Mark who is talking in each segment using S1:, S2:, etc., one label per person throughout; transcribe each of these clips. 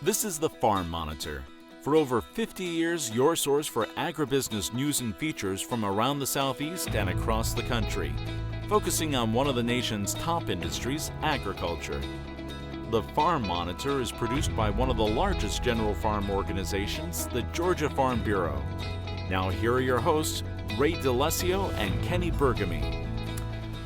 S1: This is the Farm Monitor. For over 50 years, your source for agribusiness news and features from around the Southeast and across the country, focusing on one of the nation's top industries, agriculture. The Farm Monitor is produced by one of the largest general farm organizations, the Georgia Farm Bureau. Now here are your hosts, Ray DeLessio and Kenny Bergamy.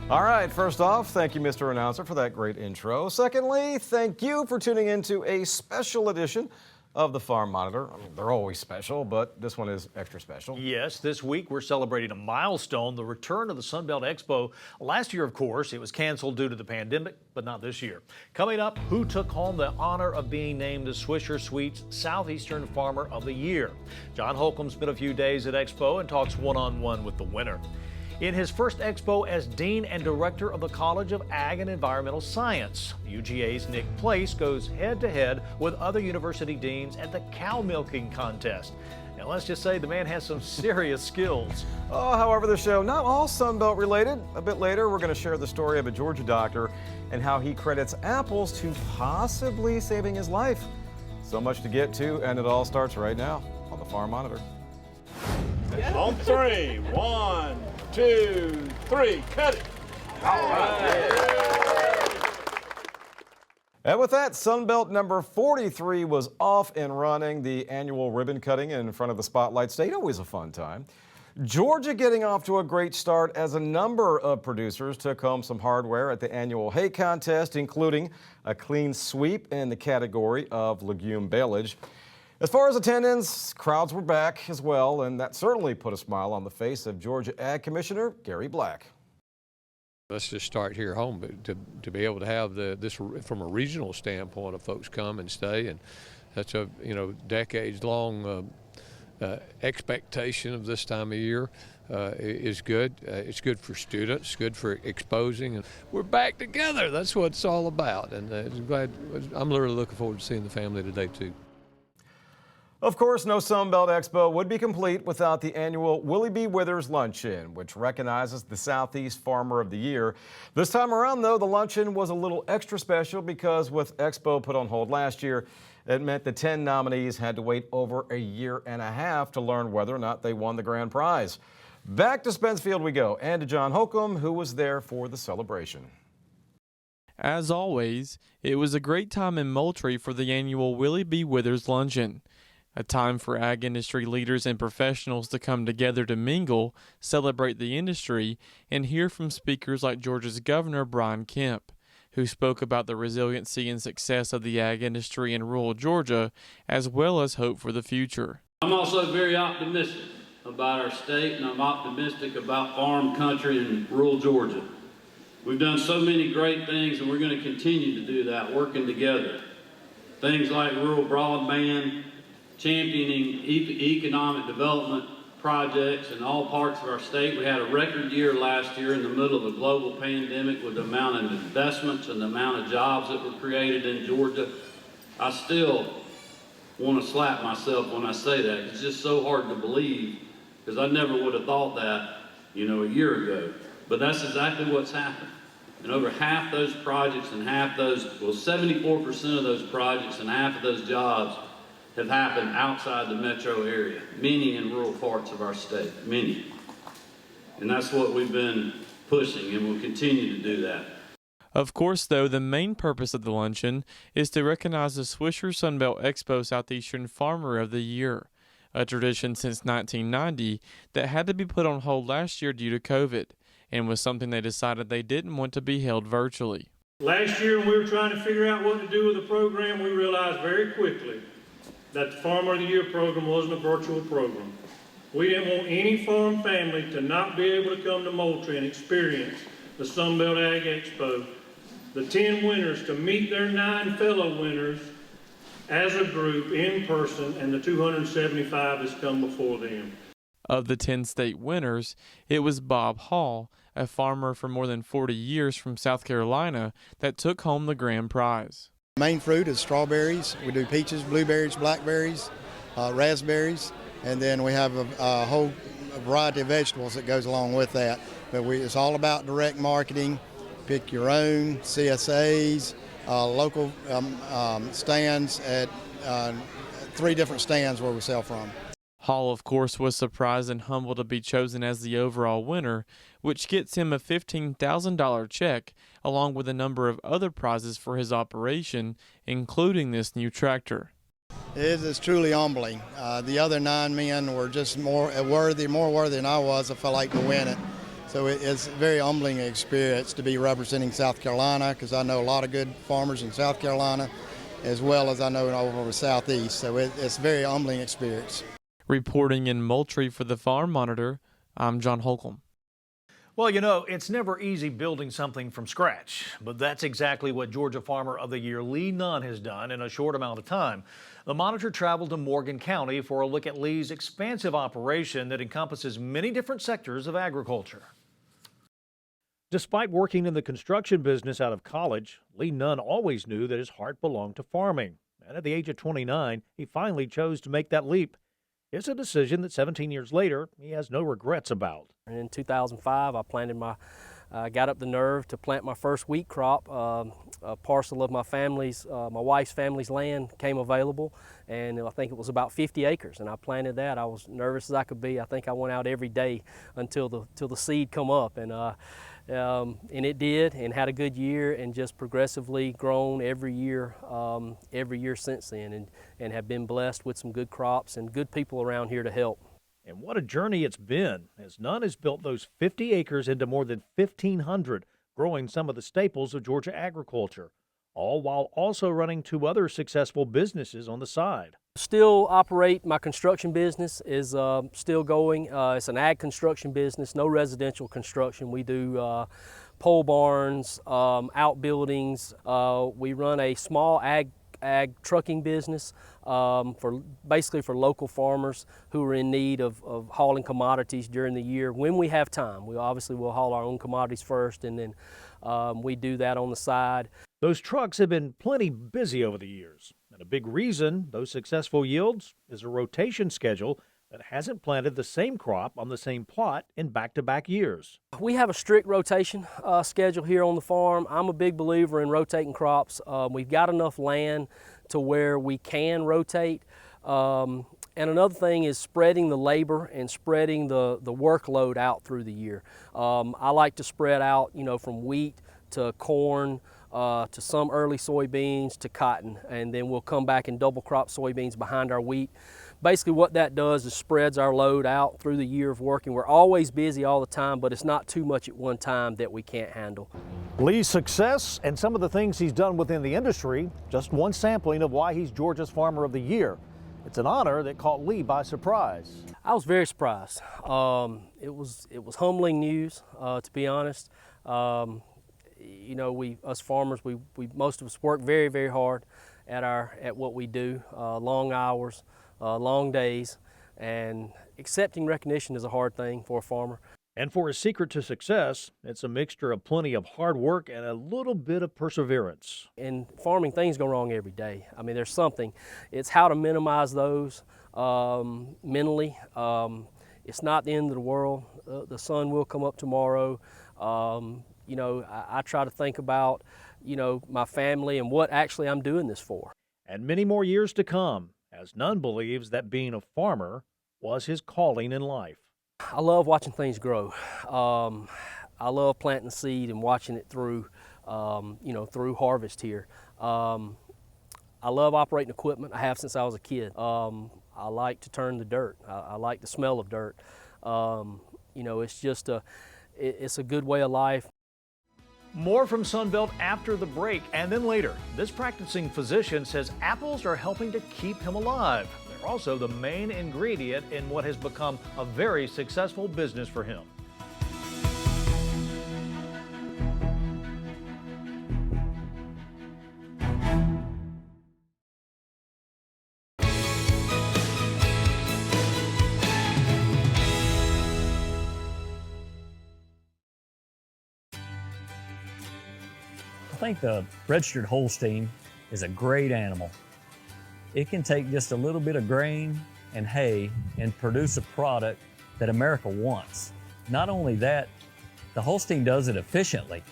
S2: All right, first off, thank you, Mr. Announcer, for that great intro. Secondly, thank you for tuning in to a special edition of the Farm Monitor. I mean, they're always special, but this one is extra special.
S3: Yes, this week we're celebrating a milestone, the return of the Sunbelt Expo. Last year, of course, it was canceled due to the pandemic, but not this year. Coming up, who took home the honor of being named the Swisher Suites Southeastern Farmer of the Year? John Holcomb spent a few days at Expo and talks one-on-one with the winner. In his first Expo as Dean and Director of the College of Ag and Environmental Science, UGA'S Nick Place goes head-to-head with other university deans at the cow milking contest. Now, let's just say the man has some serious skills.
S2: However, the show, not all Sunbelt related. A bit later, we're going to share the story of a Georgia doctor and how he credits apples to possibly saving his life. So much to get to, and it all starts right now on the Farm Monitor.
S4: On three, 1, 2, 3, cut it. All right.
S2: And with that, Sunbelt number 43 was off and running. The annual ribbon cutting in front of the Spotlight State, always a fun time. Georgia getting off to a great start as a number of producers took home some hardware at the annual hay contest, including a clean sweep in the category of legume baleage. As far as attendance, crowds were back as well, and that certainly put a smile on the face of Georgia Ag Commissioner Gary Black.
S5: Let's just start here home, but to be able to have this from a regional standpoint of folks come and stay, and that's a decades-long expectation of this time of year is good. It's good for students, good for exposing, and we're back together. That's what it's all about, and I'm literally looking forward to seeing the family today too.
S2: Of course, no Sunbelt Expo would be complete without the annual Willie B. Withers Luncheon, which recognizes the Southeast Farmer of the Year. This time around, though, the luncheon was a little extra special because with Expo put on hold last year, it meant the 10 nominees had to wait over a year and a half to learn whether or not they won the grand prize. Back to Spencefield we go, and to John Holcomb, who was there for the celebration.
S6: As always, it was a great time in Moultrie for the annual Willie B. Withers Luncheon. A time for ag industry leaders and professionals to come together to mingle, celebrate the industry, and hear from speakers like Georgia's Governor Brian Kemp, who spoke about the resiliency and success of the ag industry in rural Georgia, as well as hope for the future.
S7: I'm also very optimistic about our state, and I'm optimistic about farm country in rural Georgia. We've done so many great things, and we're going to continue to do that, working together. Things like rural broadband, championing economic development projects in all parts of our state. We had a record year last year in the middle of a global pandemic with the amount of investments and the amount of jobs that were created in Georgia. I still want to slap myself when I say that. It's just so hard to believe because I never would have thought that, a year ago. But that's exactly what's happened. And over half those projects and 74% of those projects and half of those jobs have happened outside the metro area, many in rural parts of our state, many. And that's what we've been pushing, and we'll continue to do that.
S6: Of course, though, the main purpose of the luncheon is to recognize the Swisher Sunbelt Expo Southeastern Farmer of the Year, a tradition since 1990 that had to be put on hold last year due to COVID, and was something they decided they didn't want to be held virtually.
S8: Last year, when we were trying to figure out what to do with the program, we realized very quickly that the Farmer of the Year program wasn't a virtual program. We didn't want any farm family to not be able to come to Moultrie and experience the Sunbelt Ag Expo, the 10 winners to meet their 9 fellow winners as a group in person, and the 275 that's come before them.
S6: Of the 10 state winners, it was Bob Hall, a farmer for more than 40 years from South Carolina, that took home the grand prize.
S9: Main fruit is strawberries. We do peaches, blueberries, blackberries, raspberries, and then we have a whole variety of vegetables that goes along with that. But it's all about direct marketing. Pick your own CSAs, local stands at 3 different stands where we sell from.
S6: Hall, of course, was surprised and humbled to be chosen as the overall winner, which gets him a $15,000 check, along with a number of other prizes for his operation, including this new tractor.
S9: It is truly humbling. The other 9 men were just more worthy than I was. I felt like to win it. So it's a very humbling experience to be representing South Carolina, because I know a lot of good farmers in South Carolina, as well as I know over the Southeast. So it's a very humbling experience.
S6: Reporting in Moultrie for the Farm Monitor, I'm John Holcomb.
S3: Well, you know, it's never easy building something from scratch, but that's exactly what Georgia Farmer of the Year Lee Nunn has done in a short amount of time. The Monitor traveled to Morgan County for a look at Lee's expansive operation that encompasses many different sectors of agriculture. Despite working in the construction business out of college, Lee Nunn always knew that his heart belonged to farming. And at the age of 29, he finally chose to make that leap. It's a decision that 17 years later, he has no regrets about.
S10: In 2005, I got up the nerve to plant my first wheat crop. A parcel of my wife's family's land came available, and I think it was about 50 acres, and I planted that. I was nervous as I could be. I think I went out every day until the seed come up, and it did, and had a good year, and just progressively grown every year since then, and have been blessed with some good crops and good people around here to help.
S3: And what a journey it's been, as Nunn has built those 50 acres into more than 1,500, growing some of the staples of Georgia agriculture, all while also running 2 other successful businesses on the side.
S10: Still operate, my construction business is still going. It's an ag construction business, no residential construction. We do pole barns, outbuildings. We run a small ag trucking business basically for local farmers who are in need of hauling commodities during the year when we have time. We obviously will haul our own commodities first, and then we do that on the side.
S3: Those trucks have been plenty busy over the years, and a big reason those successful yields is a rotation schedule that hasn't planted the same crop on the same plot in back-to-back years.
S10: We have a strict rotation schedule here on the farm. I'm a big believer in rotating crops. We've got enough land to where we can rotate. And another thing is spreading the labor and spreading the workload out through the year. I like to spread out, from wheat to corn, to some early soybeans to cotton, and then we'll come back and double crop soybeans behind our wheat. Basically what that does is spreads our load out through the year of working. We're always busy all the time, but it's not too much at one time that we can't handle.
S3: Lee's success and some of the things he's done within the industry, just one sampling of why he's Georgia's Farmer of the Year. It's an honor that caught Lee by surprise.
S10: I was very surprised. It was humbling news, to be honest. Us farmers, we most of us work very, very hard at what we do, long hours, long days, and accepting recognition is a hard thing for a farmer.
S3: And for his secret to success, it's a mixture of plenty of hard work and a little bit of perseverance.
S10: In farming, things go wrong every day. I mean, there's something. It's how to minimize those mentally. It's not the end of the world. The sun will come up tomorrow. I try to think about, my family and what actually I'm doing this for.
S3: And many more years to come, as Nunn believes that being a farmer was his calling in life.
S10: I love watching things grow. I love planting the seed and watching it through, through harvest here. I love operating equipment. I have since I was a kid. I like to turn the dirt. I like the smell of dirt. It's just it's a good way of life.
S3: More from Sunbelt after the break, and then later. This practicing physician says apples are helping to keep him alive. They're also the main ingredient in what has become a very successful business for him.
S11: I think the registered Holstein is a great animal. It can take just a little bit of grain and hay and produce a product that America wants. Not only that, the Holstein does it efficiently.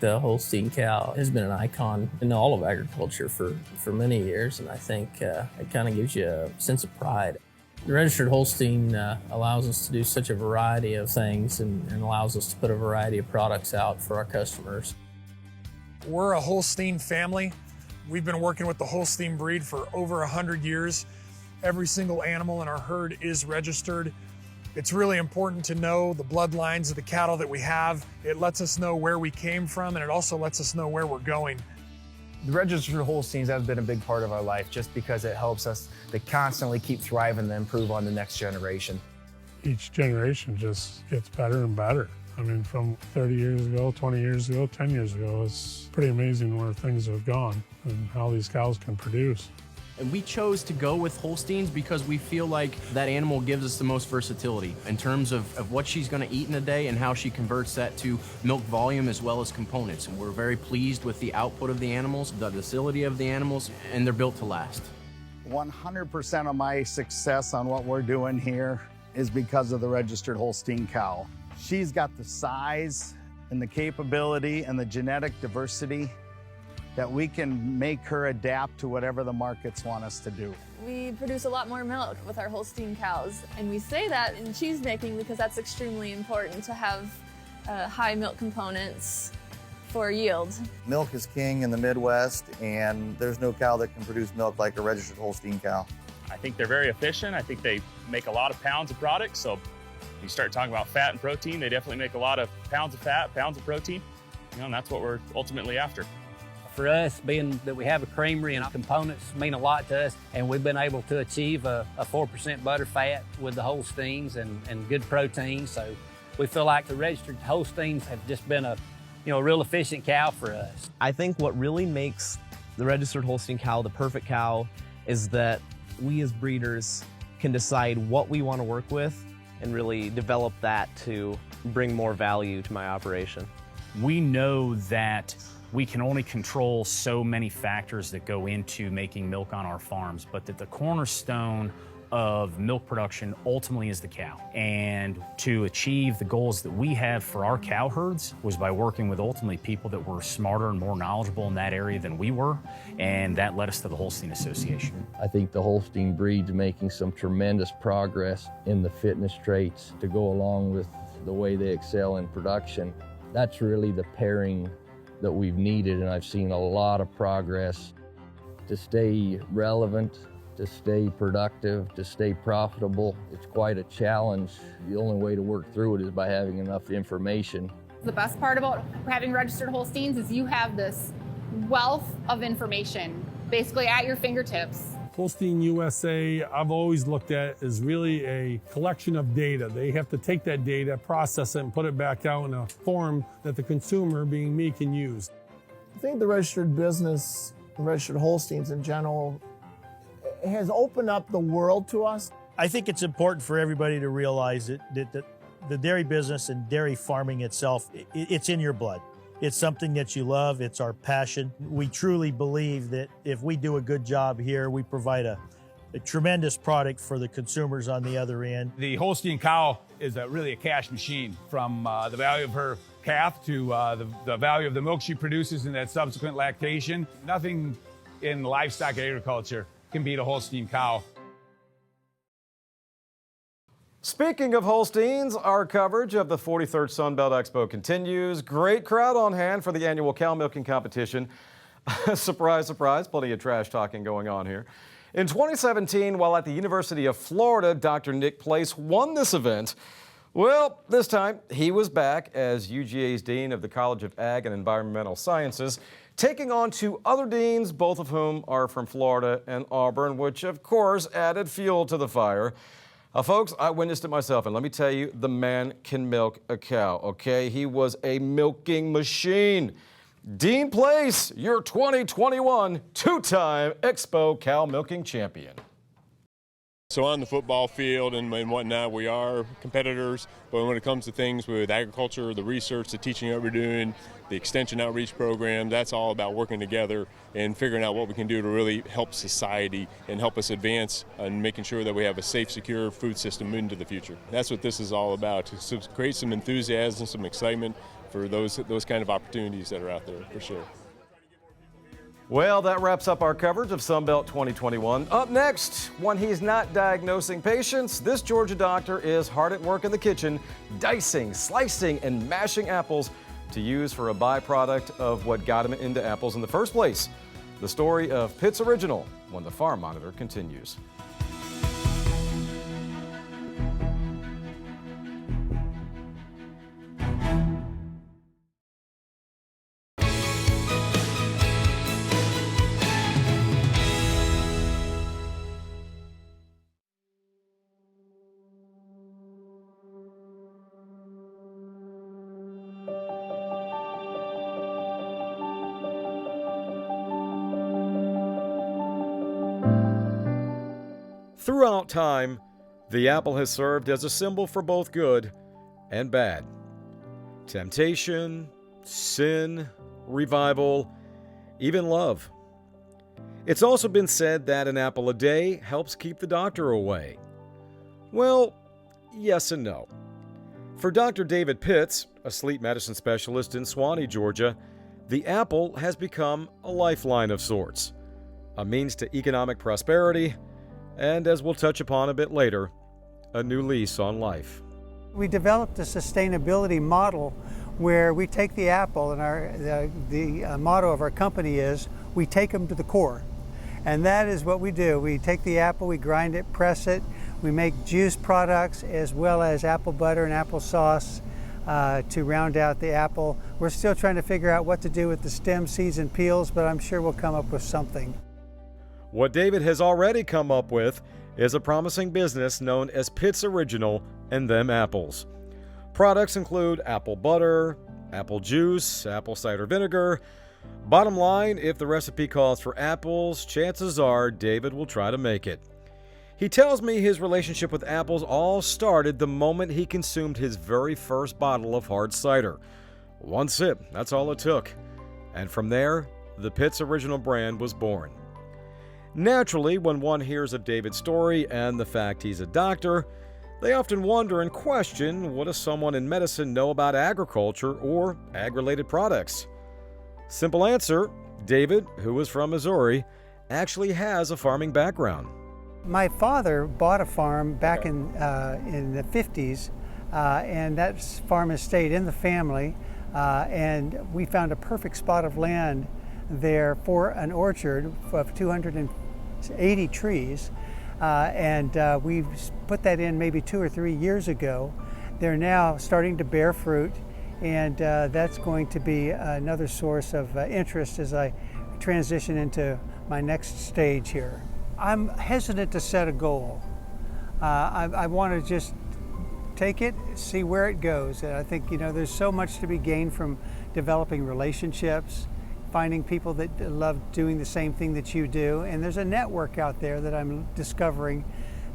S12: the Holstein cow has been an icon in all of agriculture for many years, and I think it kind of gives you a sense of pride. The registered Holstein allows us to do such a variety of things and allows us to put a variety of products out for our customers.
S13: We're a Holstein family. We've been working with the Holstein breed for over 100 years. Every single animal in our herd is registered. It's really important to know the bloodlines of the cattle that we have. It lets us know where we came from, and it also lets us know where we're going.
S14: The registered Holsteins have been a big part of our life just because it helps us to constantly keep thriving and improve on the next generation.
S8: Each generation just gets better and better. I mean, from 30 years ago, 20 years ago, 10 years ago, it's pretty amazing where things have gone and how these cows can produce.
S15: And we chose to go with Holsteins because we feel like that animal gives us the most versatility in terms of what she's going to eat in a day and how she converts that to milk volume as well as components. And we're very pleased with the output of the animals, the docility of the animals, and they're built to last.
S16: 100% of my success on what we're doing here is because of the registered Holstein cow. She's got the size and the capability and the genetic diversity that we can make her adapt to whatever the markets want us to do.
S17: We produce a lot more milk with our Holstein cows, and we say that in cheese making because that's extremely important to have high milk components for yield.
S18: Milk is king in the Midwest, and there's no cow that can produce milk like a registered Holstein cow.
S19: I think they're very efficient. I think they make a lot of pounds of product, so you start talking about fat and protein, they definitely make a lot of pounds of fat, pounds of protein, and that's what we're ultimately after.
S20: For us, being that we have a creamery and our components mean a lot to us, and we've been able to achieve a 4% butter fat with the Holsteins and good protein. So we feel like the registered Holsteins have just been a real efficient cow for us.
S21: I think what really makes the registered Holstein cow the perfect cow is that we as breeders can decide what we want to work with and really develop that to bring more value to my operation.
S22: We know that we can only control so many factors that go into making milk on our farms, but that the cornerstone of milk production ultimately is the cow. And to achieve the goals that we have for our cow herds was by working with ultimately people that were smarter and more knowledgeable in that area than we were, and that led us to the Holstein Association.
S23: I think the Holstein breed's making some tremendous progress in the fitness traits to go along with the way they excel in production. That's really the pairing that we've needed, and I've seen a lot of progress to stay relevant, to stay productive, to stay profitable. It's quite a challenge. The only way to work through it is by having enough information.
S24: The best part about having registered Holsteins is you have this wealth of information basically at your fingertips.
S8: Holstein USA, I've always looked at as really a collection of data. They have to take that data, process it, and put it back out in a form that the consumer, being me, can use.
S25: I think the registered business, registered Holsteins in general, has opened up the world to us.
S26: I think it's important for everybody to realize that the dairy business and dairy farming itself, it's in your blood. It's something that you love, it's our passion. We truly believe that if we do a good job here, we provide a tremendous product for the consumers on the other end.
S27: The Holstein cow is really a cash machine, from the value of her calf to the value of the milk she produces in that subsequent lactation. Nothing in livestock agriculture can beat a Holstein cow.
S2: Speaking of Holsteins, our coverage of the 43rd Sunbelt Expo continues. Great crowd on hand for the annual cow milking competition. Surprise, surprise, plenty of trash talking going on here. In 2017, while at the University of Florida, Dr. Nick Place won this event. Well, this time he was back as UGA'S Dean of the College of Ag and Environmental Sciences, taking on two other deans, both of whom are from Florida and Auburn, which of course added fuel to the fire. Folks, I witnessed it myself, and let me tell you, the man can milk a cow, okay? He was a milking machine. Dean Place, your 2021 two-time Expo cow milking champion.
S28: So on the football field and whatnot, we are competitors, but when it comes to things with agriculture, the research, the teaching that we're doing, the extension outreach program, that's all about working together and figuring out what we can do to really help society and help us advance and making sure that we have a safe, secure food system into the future. That's what this is all about, to create some enthusiasm, some excitement for those kind of opportunities that are out there, for sure.
S2: Well, that wraps up our coverage of Sunbelt 2021. Up next, when he's not diagnosing patients, this Georgia doctor is hard at work in the kitchen, dicing, slicing, and mashing apples to use for a byproduct of what got him into apples in the first place. The story of Pitt's Original when the Farm Monitor continues. Throughout time, the apple has served as a symbol for both good and bad. Temptation, sin, revival, even love. It's also been said that an apple a day helps keep the doctor away. Well, yes and no. For Dr. David Pitts, a sleep medicine specialist in Suwanee, Georgia, the apple has become a lifeline of sorts, a means to economic prosperity, and as we'll touch upon a bit later, a new lease on life.
S1: We developed a sustainability model where we take the apple, and the motto of our company is, we take them to the core. And that is what we do. We take the apple, we grind it, press it, we make juice products as well as apple butter and applesauce to round out the apple. We're still trying to figure out what to do with the stem, seeds, and peels, but I'm sure we'll come up with something.
S2: What David has already come up with is a promising business known as Pitt's Original and Them Apples. Products include apple butter, apple juice, apple cider vinegar. Bottom line, if the recipe calls for apples, chances are David will try to make it. He tells me his relationship with apples all started the moment he consumed his very first bottle of hard cider. One sip, that's all it took. And from there, the Pitt's Original brand was born. Naturally, when one hears of David's story and the fact he's a doctor, they often wonder and question, what does someone in medicine know about agriculture or ag-related products? Simple answer, David, who is from Missouri, actually has a farming background.
S1: My father bought a farm back in the 50s, and that farm has stayed in the family, and we found a perfect spot of land there for an orchard of 280 trees, and we put that in maybe 2 or 3 years ago. They're now starting to bear fruit, and that's going to be another source of interest as I transition into my next stage here. I'm hesitant to set a goal. I want to just take it, see where it goes. And I think, there's so much to be gained from developing relationships, finding people that love doing the same thing that you do. And there's a network out there that I'm discovering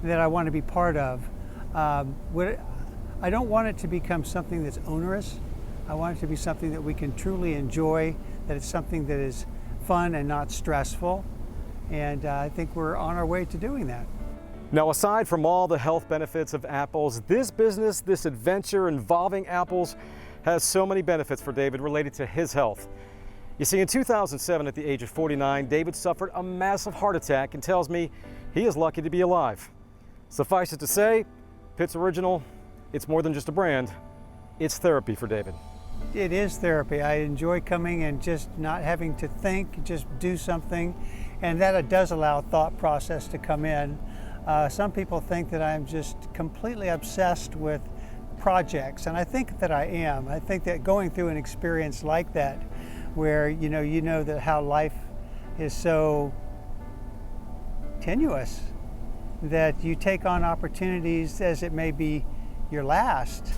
S1: that I want to be part of. I don't want it to become something that's onerous. I want it to be something that we can truly enjoy, that it's something that is fun and not stressful. And I think we're on our way to doing that.
S2: Now, aside from all the health benefits of apples, this business, this adventure involving apples, has so many benefits for David related to his health. You see, in 2007, at the age of 49, David suffered a massive heart attack and tells me he is lucky to be alive. Suffice it to say, Pitt's Original, it's more than just a brand, it's therapy for David.
S1: It is therapy. I enjoy coming and just not having to think, just do something, and that does allow thought process to come in. Some people think that I'm just completely obsessed with projects, and I think that I am. I think that going through an experience like that, where you know that how life is so tenuous, that you take on opportunities as it may be your last.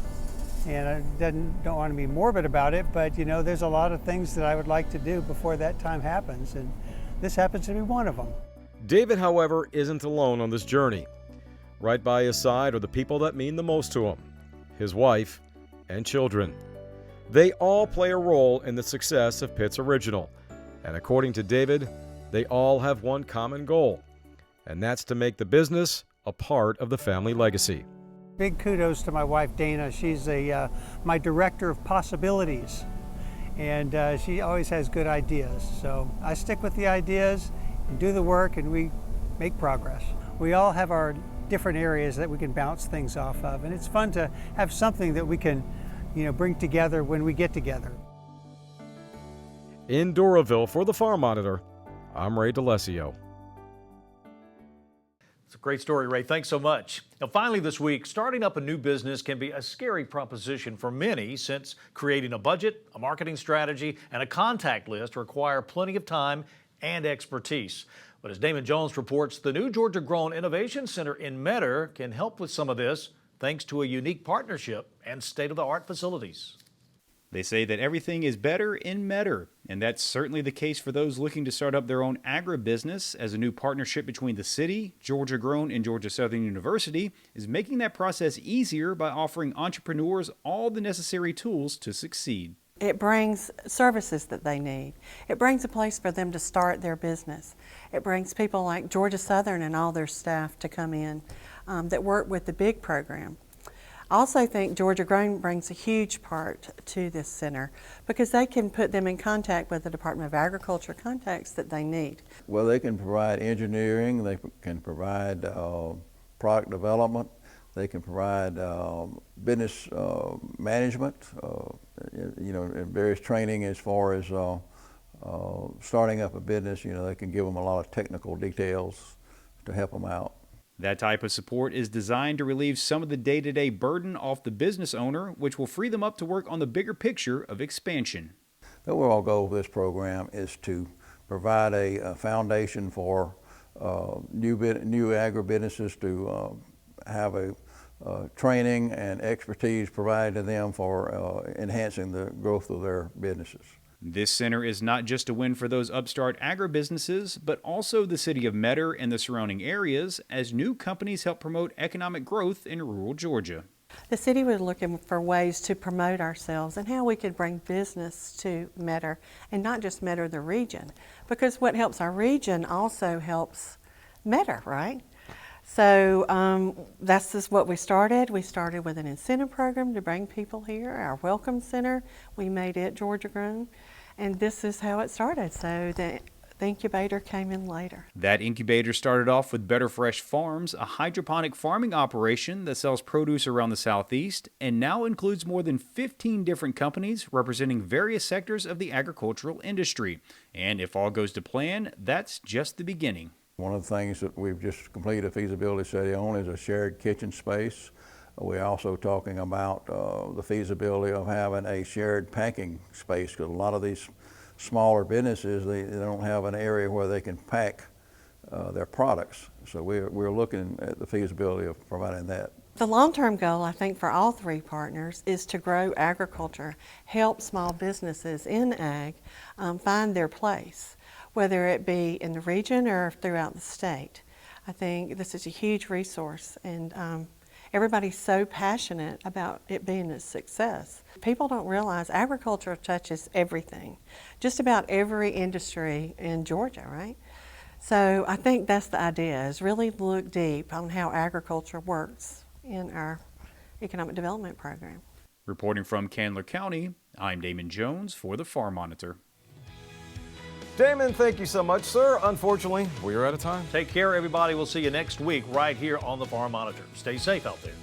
S1: And I don't want to be morbid about it, but there's a lot of things that I would like to do before that time happens, and this happens to be one of them.
S2: David, however, isn't alone on this journey. Right by his side are the people that mean the most to him, his wife and children. They all play a role in the success of Pitt's Original, and according to David, they all have one common goal, and that's to make the business a part of the family legacy.
S1: Big kudos to my wife, Dana. She's my director of possibilities, and she always has good ideas. So I stick with the ideas and do the work, and we make progress. We all have our different areas that we can bounce things off of, and it's fun to have something that we can, bring together when we get together.
S2: In Doraville for the Farm Monitor, I'm Ray DeLesio.
S3: It's a great story, Ray. Thanks so much. Now, finally this week, starting up a new business can be a scary proposition for many, since creating a budget, a marketing strategy, and a contact list require plenty of time and expertise. But as Damon Jones reports, the new Georgia-grown Innovation Center in Metter can help with some of this, thanks to a unique partnership and state-of-the-art facilities.
S4: They say that everything is better in Metter, and that's certainly the case for those looking to start up their own agribusiness, as a new partnership between the city, Georgia Grown, and Georgia Southern University is making that process easier by offering entrepreneurs all the necessary tools to succeed.
S5: It brings services that they need. It brings a place for them to start their business. It brings people like Georgia Southern and all their staff to come in that work with the big program. I also think Georgia Grown brings a huge part to this center because they can put them in contact with the Department of Agriculture contacts that they need.
S6: Well, they can provide engineering, they can provide product development, they can provide business management, and various training as far as starting up a business. They can give them a lot of technical details to help them out.
S4: That type of support is designed to relieve some of the day-to-day burden off the business owner, which will free them up to work on the bigger picture of expansion.
S6: The overall goal of this program is to provide a foundation for new agribusinesses to have a training and expertise provided to them for enhancing the growth of their businesses.
S4: This center is not just a win for those upstart agribusinesses, but also the city of Metter and the surrounding areas, as new companies help promote economic growth in rural Georgia.
S5: The city was looking for ways to promote ourselves and how we could bring business to Metter, and not just Metter the region, because what helps our region also helps Metter, right? So that's just what we started. We started with an incentive program to bring people here, our welcome center. We made it Georgia Grown, and this is how it started. So the incubator came in later.
S4: That incubator started off with Better Fresh Farms, a hydroponic farming operation that sells produce around the Southeast, and now includes more than 15 different companies representing various sectors of the agricultural industry. And if all goes to plan, that's just the beginning.
S6: One of the things that we've just completed a feasibility study on is a shared kitchen space. We're also talking about the feasibility of having a shared packing space, because a lot of these smaller businesses, they don't have an area where they can pack their products. So we're looking at the feasibility of providing that.
S5: The long-term goal, I think, for all three partners is to grow agriculture, help small businesses in ag find their place, whether it be in the region or throughout the state. I think this is a huge resource, and everybody's so passionate about it being a success. People don't realize agriculture touches everything, just about every industry in Georgia, right? So I think that's the idea, is really look deep on how agriculture works in our economic development program.
S4: Reporting from Candler County, I'm Damon Jones for the Farm Monitor.
S2: Damon, thank you so much, sir. Unfortunately, we are out of time.
S3: Take care, everybody. We'll see you next week right here on the Farm Monitor. Stay safe out there.